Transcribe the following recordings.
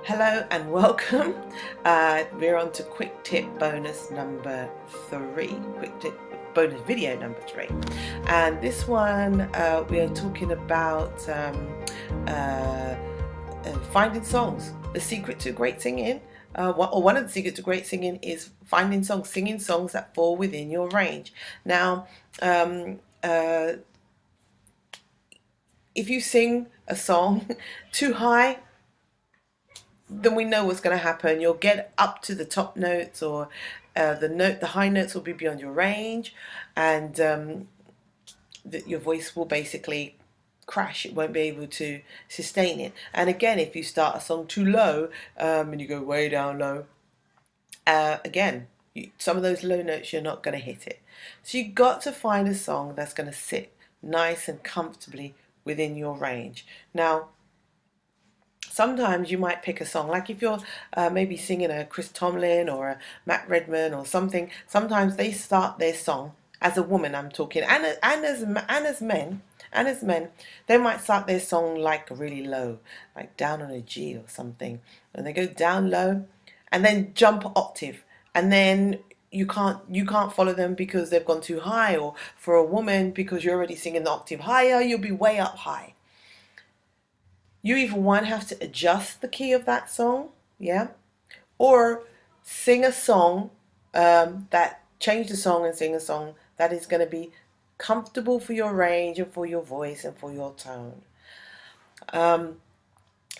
Hello and welcome. We're on to quick tip bonus number 3, quick tip bonus video number 3, and this one we are talking about finding songs. The secret to great singing, or one of the secrets to great singing, is finding songs, singing songs that fall within your range. Now, if you sing a song too high, then we know what's going to happen. You'll get up to the top notes, or the high notes will be beyond your range, and your voice will basically crash. It won't be able to sustain it. And again, if you start a song too low and you go way down low, some of those low notes, you're not going to hit it. So you've got to find a song that's going to sit nice and comfortably within your range. Now, sometimes you might pick a song, like if you're maybe singing a Chris Tomlin or a Matt Redman or something. Sometimes they start their song, as a woman I'm talking, and as men, they might start their song like really low, like down on a G or something, and they go down low and then jump octave, and then you can't follow them because they've gone too high. Or for a woman, because you're already singing the octave higher, you'll be way up high. You either have to adjust the key of that song, yeah, or sing a song change the song and sing a song that is going to be comfortable for your range and for your voice and for your tone.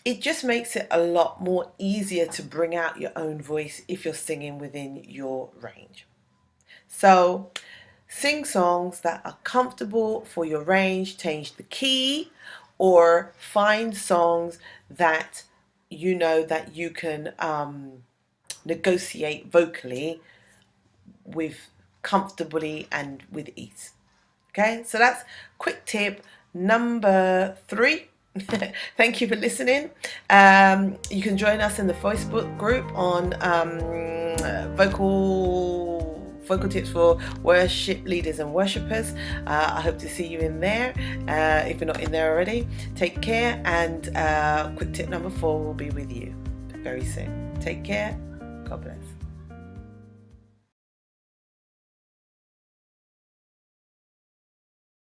It just makes it a lot more easier to bring out your own voice if you're singing within your range. So sing songs that are comfortable for your range, change the key, or find songs that you know that you can negotiate vocally with comfortably and with ease. Okay, so that's quick tip number 3. Thank you for listening. You can join us in the Facebook group on vocal tips for worship leaders and worshippers. I hope to see you in there. If you're not in there already, take care, and quick tip number 4 will be with you very soon. Take care. God bless.